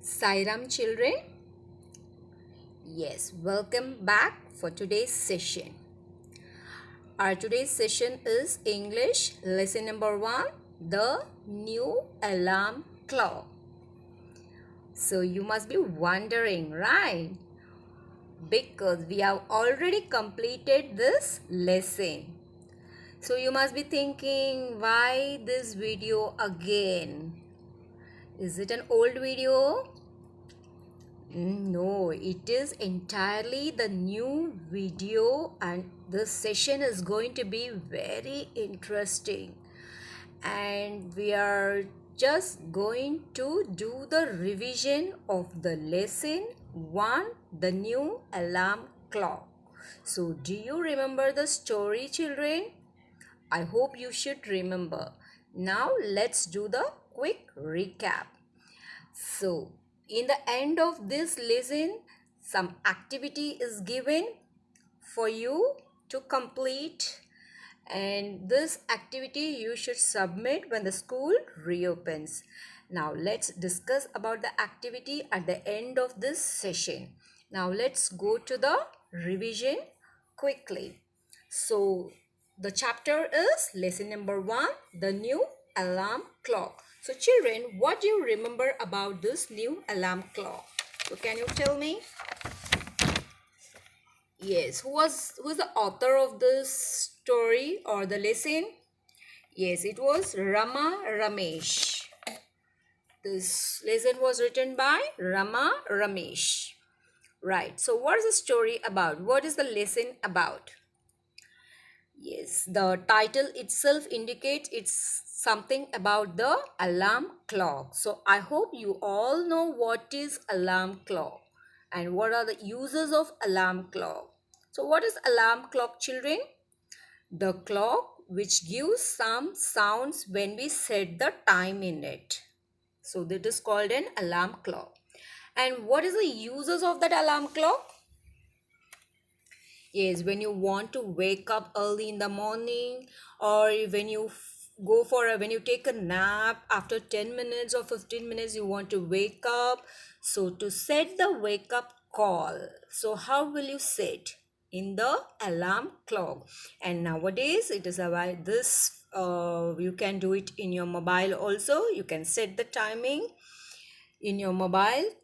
Sairam children, yes, welcome back for today's session. Our today's session is English lesson number 1, the new alarm clock. So you must be wondering, right? Because we have already completed this lesson. So you must be thinking, why this video again? Is it an old video? No, it is entirely the new video, and this session is going to be very interesting. And we are just going to do the revision of the lesson 1, the new alarm clock. So, do you remember the story, children? I hope you should remember. Now, let's do the quick recap. So, in the end of this lesson, some activity is given for you to complete, and this activity you should submit when the school reopens. Now, let's discuss about the activity at the end of this session. Now, let's go to the revision quickly. So, the chapter is lesson number 1, the new alarm clock. So children, what do you remember about this new alarm clock? So can you tell me? Yes, who is the author of this story or the lesson? Yes, it was Rama Ramesh. This lesson was written by Rama Ramesh. Right. So what is the story about? What is the lesson about? Yes, the title itself indicates it's something about the alarm clock. So I hope you all know what is alarm clock and what are the uses of alarm clock. So what is alarm clock, children? The clock which gives some sounds when we set the time in it. So that is called an alarm clock. And what is the uses of that alarm clock? Yes, when you want to wake up early in the morning, or when you when you take a nap after 10 minutes or 15 minutes, you want to wake up. So to set the wake up call, so how will you set? In the alarm clock. And nowadays it is about this, you can do it in your mobile also. You can set the timing in your mobile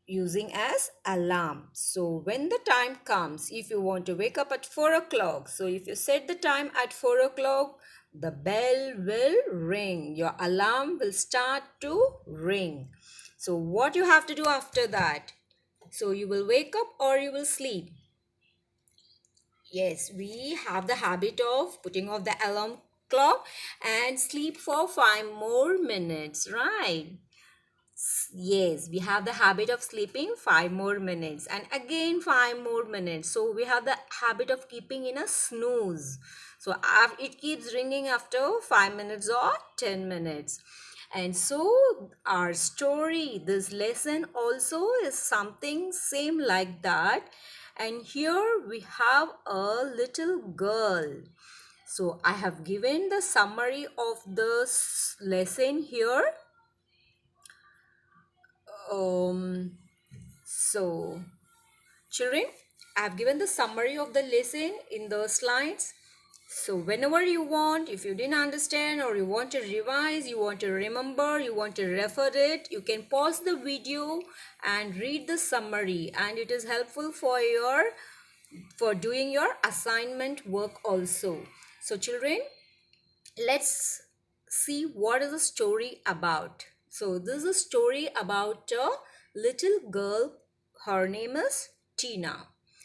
using as alarm. So when the time comes, if you want to wake up at 4 o'clock, so if you set the time at 4 o'clock, the bell will ring. Your alarm will start to ring. So what you have to do after that? So you will wake up or you will sleep. Yes, we have the habit of putting off the alarm clock and sleep for 5 more minutes, right? Yes, we have the habit of sleeping 5 more minutes and again 5 more minutes. So we have the habit of keeping in a snooze. So it keeps ringing after 5 minutes or 10 minutes. And so our story, this lesson also is something same like that. And here we have a little girl. So I have given the summary of this lesson here. um so children, I have given the summary of the lesson in the slides. So whenever you want, if you didn't understand or you want to revise, you want to remember, you want to refer it, you can pause the video and read the summary, and it is helpful for doing your assignment work also. So children, let's see what is the story about. So this is a story about a little girl. Her name is Tina.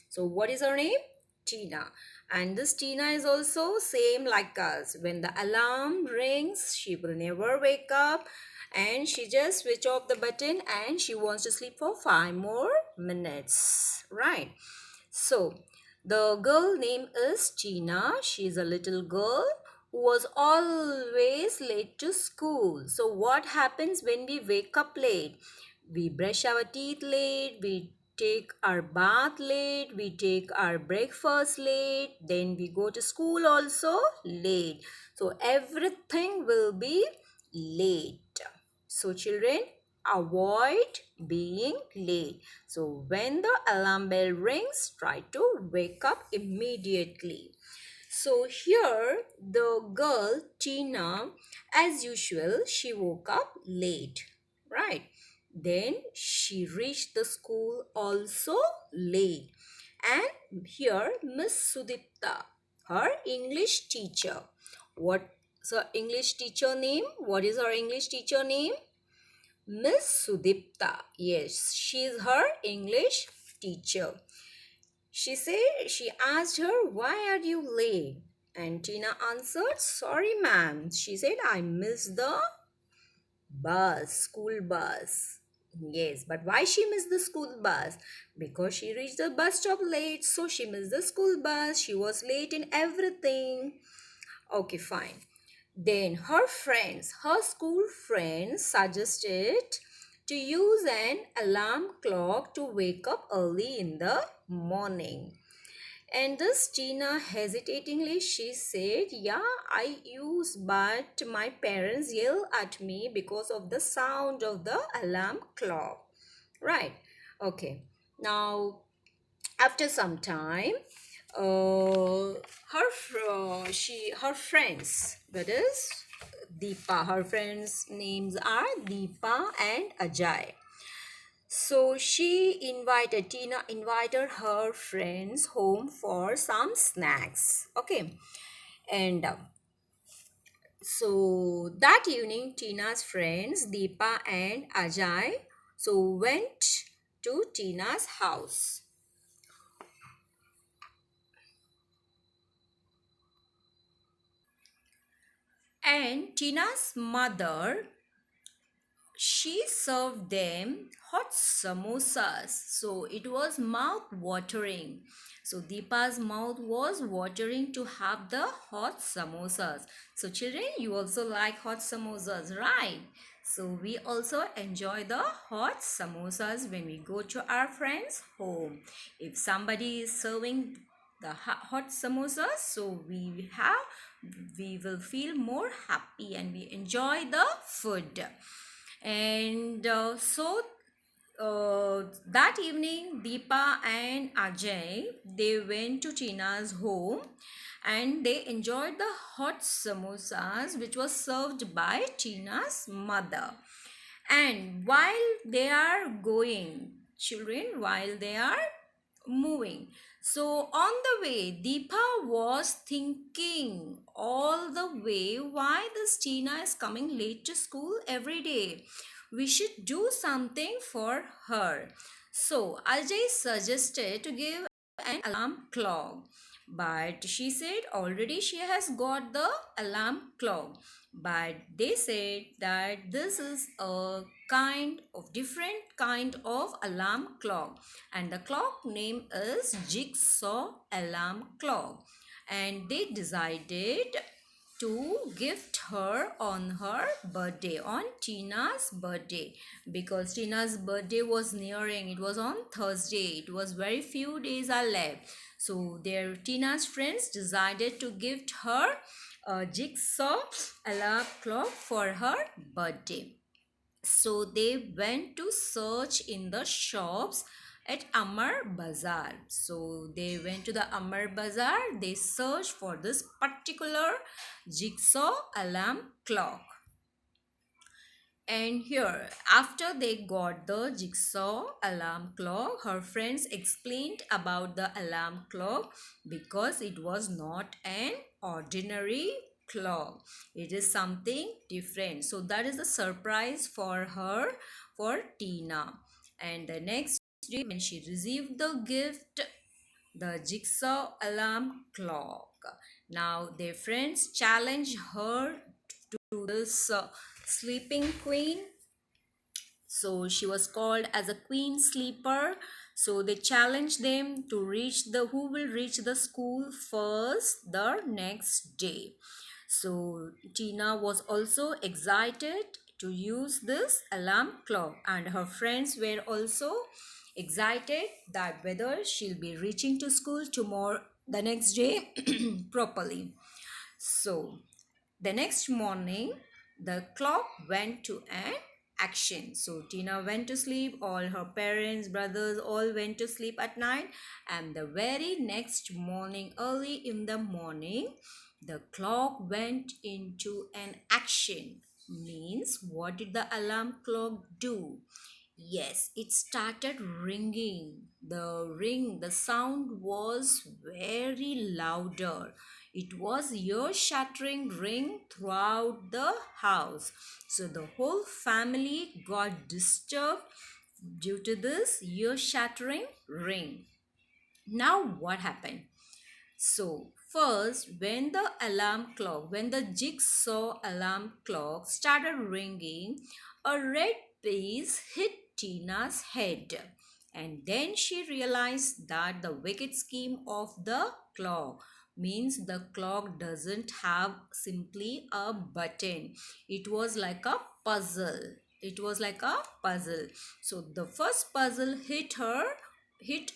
So what is her name? Tina. And this Tina is also same like us. When the alarm rings, she will never wake up, and she just switch off the button and she wants to sleep for 5 more minutes, right? So the girl name is Tina. She's a little girl who was always late to school. So what happens when we wake up late? We brush our teeth late, we take our bath late, we take our breakfast late, then we go to school also late. So everything will be late. So children, avoid being late. So when the alarm bell rings, try to wake up immediately. So here the girl Tina, as usual, she woke up late, right? Then she reached the school also late. And here Miss Sudipta, her English teacher. What's her English teacher name? What is her English teacher name? Miss Sudipta. Yes, she is her English teacher. She asked her, "Why are you late?" And Tina answered, "Sorry, ma'am." She said, "I missed the school bus." Yes, but why she missed the school bus? Because she reached the bus stop late, so she missed the school bus. She was late in everything. Okay, fine. Then her school friends suggested to use an alarm clock to wake up early in the morning. And this Tina hesitatingly she said, "Yeah, I use, but my parents yell at me because of the sound of the alarm clock." Right. Okay. Now, after some time, her friends, that is Deepa, her friends' names are Deepa and Ajay. So Tina invited her friends home for some snacks. Okay. And so that evening, Tina's friends, Deepa and Ajay, so went to Tina's house. And Tina's mother, she served them hot samosas. So it was mouth watering. So Deepa's mouth was watering to have the hot samosas. So children, you also like hot samosas, right? So we also enjoy the hot samosas when we go to our friends' home. If somebody is serving the hot samosas, so we will feel more happy and we enjoy the food. And that evening, Deepa and Ajay, they went to Tina's home and they enjoyed the hot samosas which was served by Tina's mother. And while they are going, children, while they are moving, so on the way, Deepa was thinking all the way why this Tina is coming late to school every day. We should do something for her. So Ajay suggested to give an alarm clock. But she said already she has got the alarm clock. But they said that this is a kind of different kind of alarm clock, and the clock name is jigsaw alarm clock, and they decided to gift her on her birthday, on Tina's birthday, because Tina's birthday was nearing. It was on Thursday. It was very few days are left. So their Tina's friends decided to gift her a jigsaw alarm clock for her birthday. So they went to search in the shops at Amar Bazaar. So they went to the Amar Bazaar. They searched for this particular jigsaw alarm clock. And here, after they got the jigsaw alarm clock, her friends explained about the alarm clock because it was not an ordinary clock. It is something different. So that is the surprise for her, for Tina. And the next day, when she received the gift, the jigsaw alarm clock. Now their friends challenged her to this sleeping queen. So she was called as a queen sleeper. So they challenged them to reach the who will reach the school first the next day. So Tina was also excited to use this alarm clock, and her friends were also excited that whether she'll be reaching to school tomorrow the next day properly. So the next morning, the clock went to an action. So Tina went to sleep, all her parents, brothers, all went to sleep at night, and the very next morning, early in the morning, the clock went into an action. Means, what did the alarm clock do? Yes, it started ringing. The sound was very louder. It was ear-shattering ring throughout the house. So the whole family got disturbed due to this ear-shattering ring. Now what happened? So, first, when the jigsaw alarm clock started ringing, a red piece hit Tina's head. And then she realized that the wicked scheme of the clock means the clock doesn't have simply a button. It was like a puzzle. It was like a puzzle. So the first puzzle hit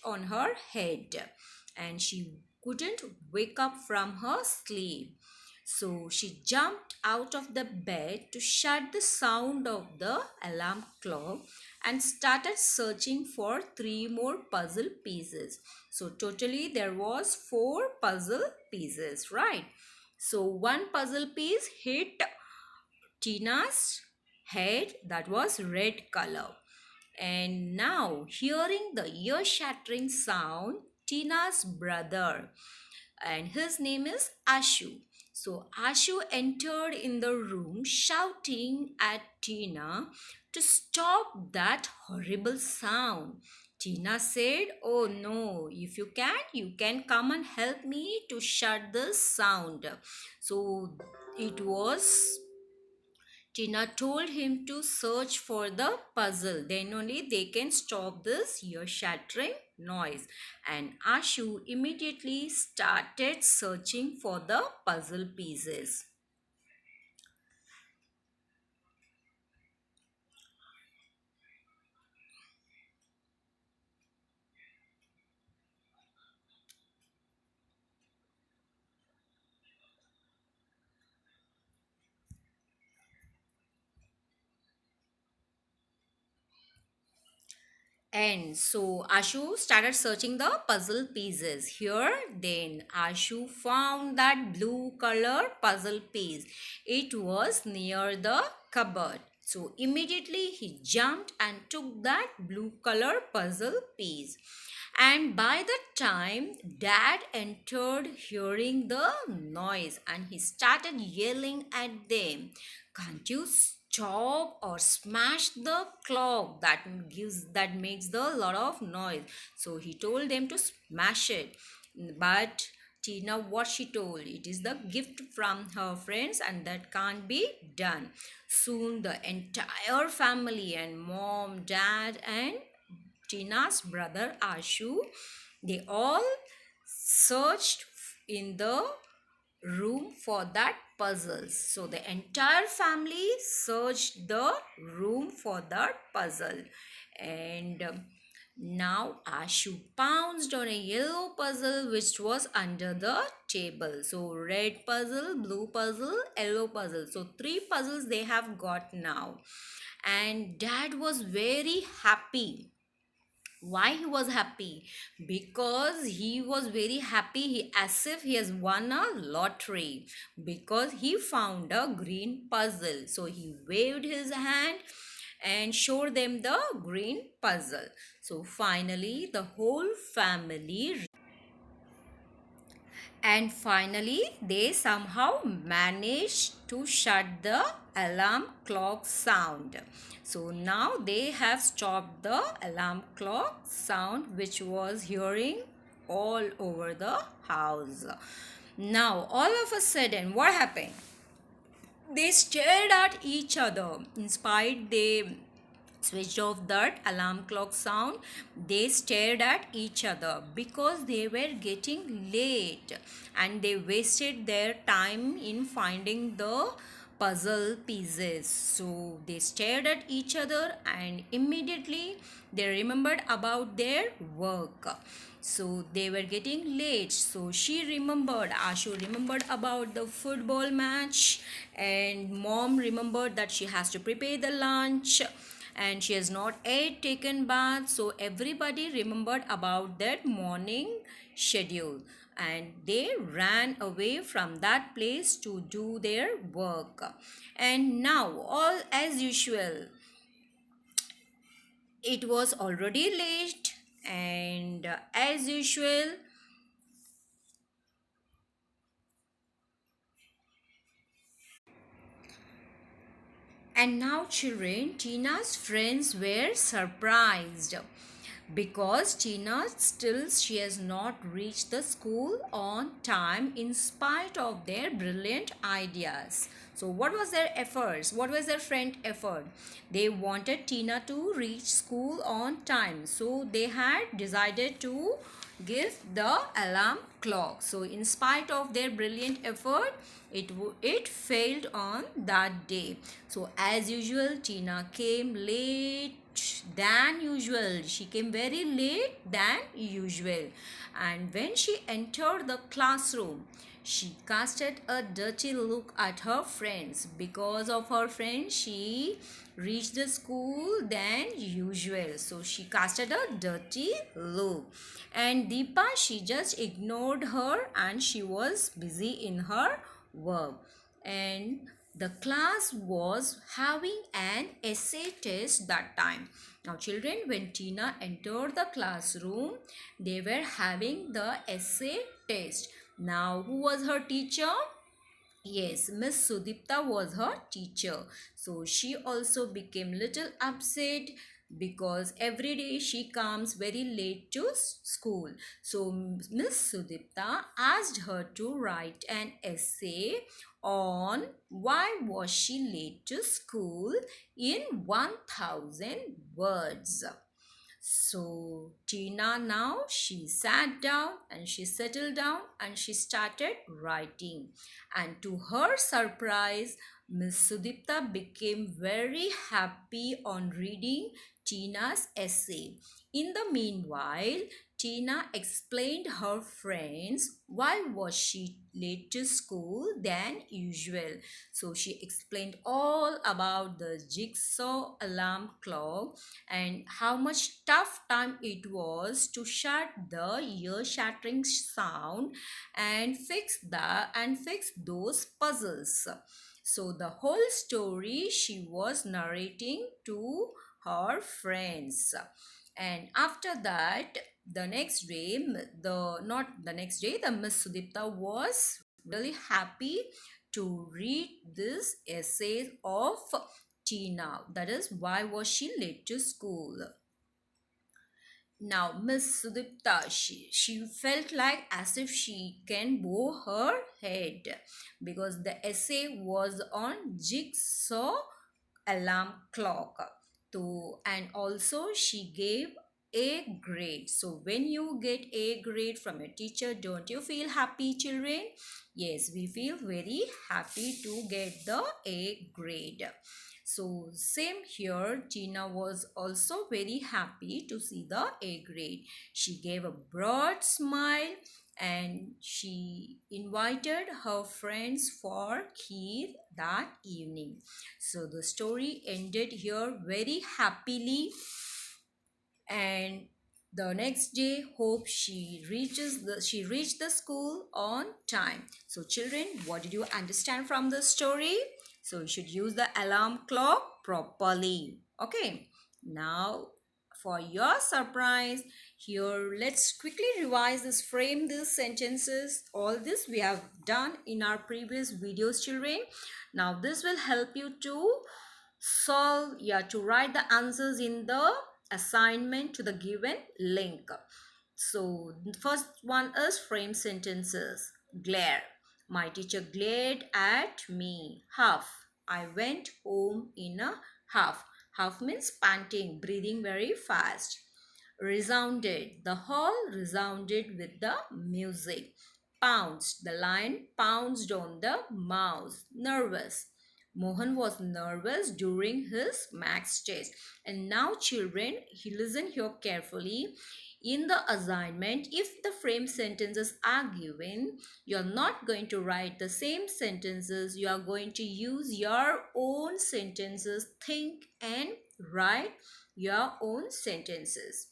on her head, and she couldn't wake up from her sleep. So she jumped out of the bed to shut the sound of the alarm clock and started searching for three more puzzle pieces. So totally there was four puzzle pieces, right? So one puzzle piece hit Tina's head, that was red color. And now, hearing the ear shattering sound, Tina's brother, and his name is Ashu. So, Ashu entered in the room shouting at Tina to stop that horrible sound. Tina said, "Oh no, if you can come and help me to shut the sound." So, it was Tina told him to search for the puzzle. Then only they can stop this ear shattering noise. And Ashu immediately started searching for the puzzle pieces. And so Ashu started searching the puzzle pieces. Here, then Ashu found that blue color puzzle piece. It was near the cupboard. So immediately he jumped and took that blue color puzzle piece. And by the time dad entered hearing the noise, and he started yelling at them, "Can't you stop or smash the clock that makes the lot of noise?" So he told them to smash it. But Tina, what she told, it is the gift from her friends and that can't be done. Soon the entire family and mom, dad, and Tina's brother Ashu, they all searched in the room for that puzzles. So the entire family searched the room for that puzzle. And now Ashu pounced on a yellow puzzle which was under the table. So red puzzle, blue puzzle, yellow puzzle. So three puzzles they have got now. And dad was very happy. Why he was happy? Because he was very happy, as if he has won a lottery, because he found a green puzzle. So he waved his hand and showed them the green puzzle. So finally the whole family, and finally they somehow managed to shut the alarm clock sound. So now they have stopped the alarm clock sound which was hearing all over the house. Now all of a sudden what happened? They stared at each other. In spite they switched off that alarm clock sound, they stared at each other because they were getting late and they wasted their time in finding the puzzle pieces. So they stared at each other and immediately they remembered about their work. So they were getting late. So Ashu remembered about the football match, and mom remembered that she has to prepare the lunch and she has not yet taken bath. So everybody remembered about that morning schedule and they ran away from that place to do their work. And now, all as usual, it was already late, and as usual, and now, children, Tina's friends were surprised because Tina still she has not reached the school on time in spite of their brilliant ideas. So what was their efforts? What was their friend effort? They wanted Tina to reach school on time. So they had decided to give the alarm clock. So in spite of their brilliant effort, it failed on that day. So as usual, Tina came late than usual. She came very late than usual. And when she entered the classroom, she casted a dirty look at her friends. Because of her friends, she reached the school than usual. So she casted a dirty look. And Deepa, she just ignored her and she was busy in her work. And the class was having an essay test that time. Now children, when Tina entered the classroom, they were having the essay test. Now who was her teacher? Yes, Miss Sudipta was her teacher. So she also became little upset because every day she comes very late to school. So Miss Sudipta asked her to write an essay on why was she late to school in 1000 words. So Tina now she sat down and she settled down and she started writing. And to her surprise, Miss Sudipta became very happy on reading Tina's essay. In the meanwhile, Tina explained her friends why was she late to school than usual. So she explained all about the jigsaw alarm clock and how much tough time it was to shut the ear-shattering sound and fix those puzzles. So the whole story she was narrating to her friends. And after that, the next day, the not the next day, the Miss Sudipta was really happy to read this essay of Tina. That is, why was she late to school? Now, Miss Sudipta, she felt like as if she can bow her head because the essay was on jigsaw alarm clock. So, and also she gave a grade. So when you get a grade from a teacher, don't you feel happy, children? Yes, we feel very happy to get the A grade. So same here, Tina was also very happy to see the A grade. She gave a broad smile and she invited her friends for kheer that evening. So the story ended here very happily, and the next day hope she reached the school on time. So children, what did you understand from the story? So you should use the alarm clock properly. Okay, now for your surprise, here let's quickly revise this, frame these sentences. All this we have done in our previous videos, children. Now this will help you to solve, to write the answers in the assignment to the given link. So the first one is frame sentences. Glare. My teacher glared at me. Huff. I went home in a huff. Huff means panting, breathing very fast. Resounded. The hall resounded with the music. Pounced. The lion pounced on the mouse. Nervous. Mohan was nervous during his maths test. And now, children, listen here carefully. In the assignment, if the frame sentences are given, you're not going to write the same sentences. You are going to use your own sentences. Think and write your own sentences.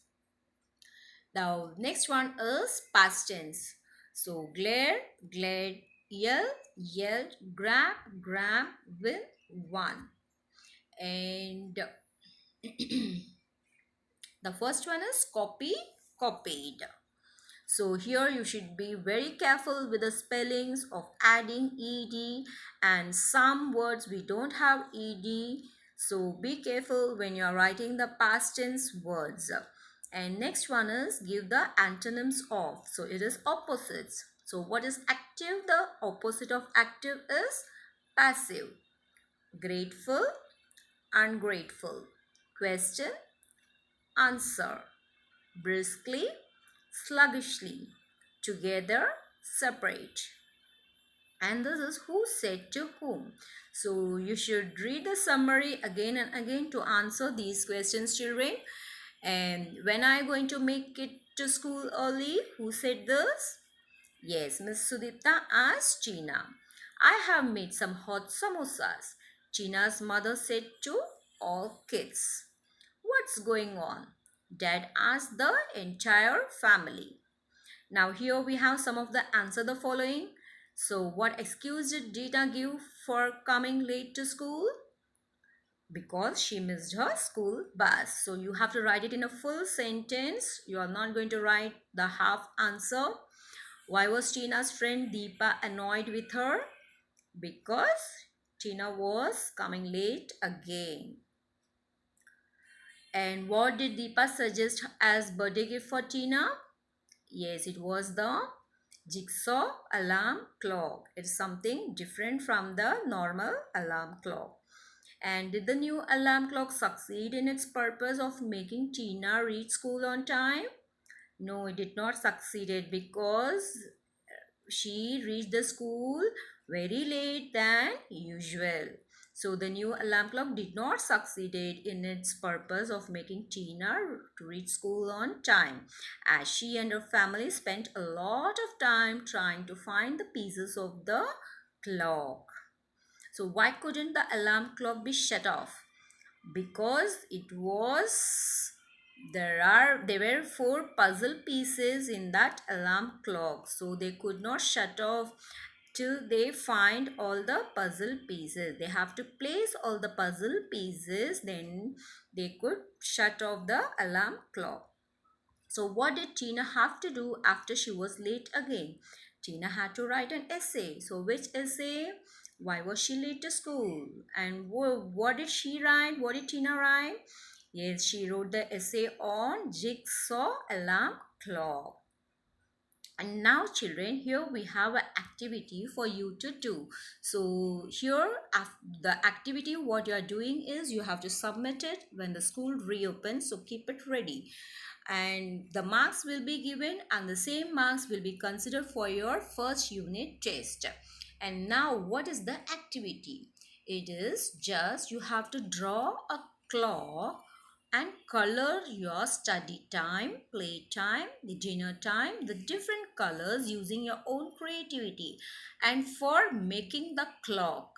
Now, next one is past tense. So, glare, glared, yell, yelled, grab, grab, will, won. And the first one is copy, copied. So here you should be very careful with the spellings of adding ed, and some words we don't have ed. So be careful when you are writing the past tense words. And next one is give the antonyms of. So it is opposites. So what is active? The opposite of active is passive. Grateful, ungrateful. Question, answer. Briskly, sluggishly. Together, separate. And this is who said to whom. So you should read the summary again and again to answer these questions, children. And when are you going to make it to school early? Who said this? Yes, Miss Sudipta asked Tina. I have made some hot samosas. Tina's mother said to all kids. What's going on? Dad asked the entire family. Now here we have some of the answer the following. So what excuse did Dita give for coming late to school? Because she missed her school bus. So you have to write it in a full sentence. You are not going to write the half answer. Why was Tina's friend Deepa annoyed with her? Because Tina was coming late again. And what did Deepa suggest as birthday gift for Tina? Yes, it was the jigsaw alarm clock. It's something different from the normal alarm clock. And did the new alarm clock succeed in its purpose of making Tina reach school on time? No, it did not succeed because she reached the school very late than usual. So the new alarm clock did not succeed in its purpose of making Tina to reach school on time, as she and her family spent a lot of time trying to find the pieces of the clock. So why couldn't the alarm clock be shut off? Because there were four puzzle pieces in that alarm clock, so they could not shut off till they find all the puzzle pieces. They have to place all the puzzle pieces, then they could shut off the alarm clock. So what did Tina have to do after she was late again? Tina had to write an essay. So which essay? Why was she late to school? And what did she write? What did Tina write? Yes, she wrote the essay on jigsaw alarm clock. And now children, here we have an activity for you to do. So here the activity what you are doing is you have to submit it when the school reopens, so keep it ready. And the marks will be given and the same marks will be considered for your first unit test. And now what is the activity? It is just you have to draw a clock and color your study time, play time, the dinner time, the different colors using your own creativity. And for making the clock,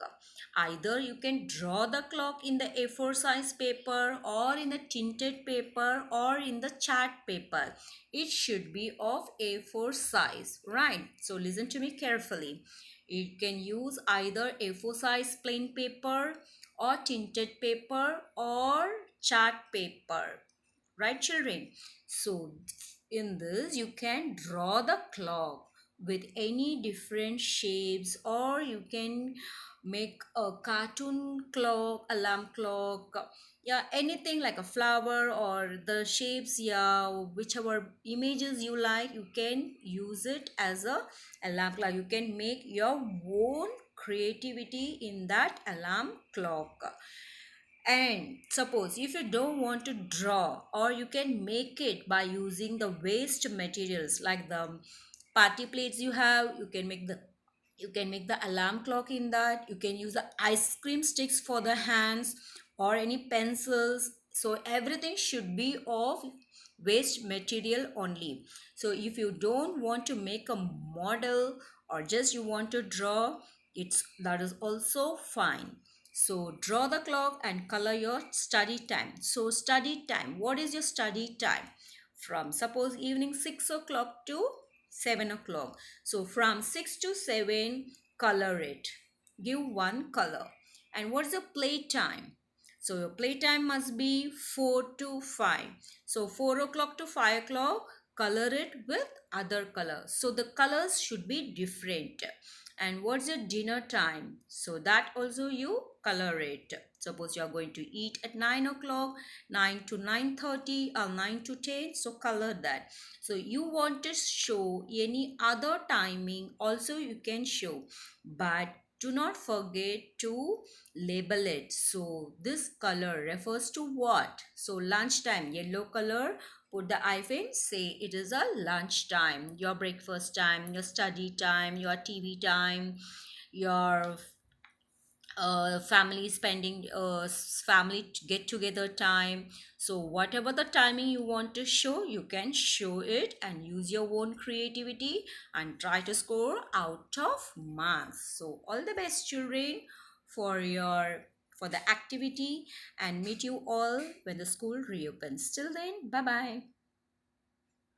either you can draw the clock in the A4 size paper or in a tinted paper or in the chart paper. It should be of A4 size, right? So listen to me carefully. You can use either A4 size plain paper or tinted paper or chart paper, right children? So in this you can draw the clock with any different shapes, or you can make a cartoon clock, alarm clock, yeah, anything like a flower or the shapes, yeah, whichever images you like, you can use it as a alarm clock. You can make your own creativity in that alarm clock. And suppose if you don't want to draw, or you can make it by using the waste materials like the party plates you have, you can make the You can make the alarm clock in that. You can use the ice cream sticks for the hands or any pencils. So everything should be of waste material only. So if you don't want to make a model or just you want to draw, it's that is also fine. So draw the clock and color your study time. So study time, what is your study time? From suppose evening 6 o'clock to 7 o'clock. So from 6 to 7, color it. Give one color. And what's the playtime? So your playtime must be 4 to 5. So 4 o'clock to 5 o'clock, color it with other colors. So the colors should be different. And what's your dinner time? So that also you color it. Suppose you are going to eat at 9 o'clock, 9 to 9:30 or 9 to 10. So color that. So you want to show any other timing also you can show, but do not forget to label it. So this color refers to what? So lunchtime, yellow color, put the hyphen, say it is a lunch time, your breakfast time, your study time, your TV time, your family spending family get together time. So whatever the timing you want to show, you can show it and use your own creativity and try to score out of marks. So all the best children for your for the activity, and meet you all when the school reopens. Till then, bye bye.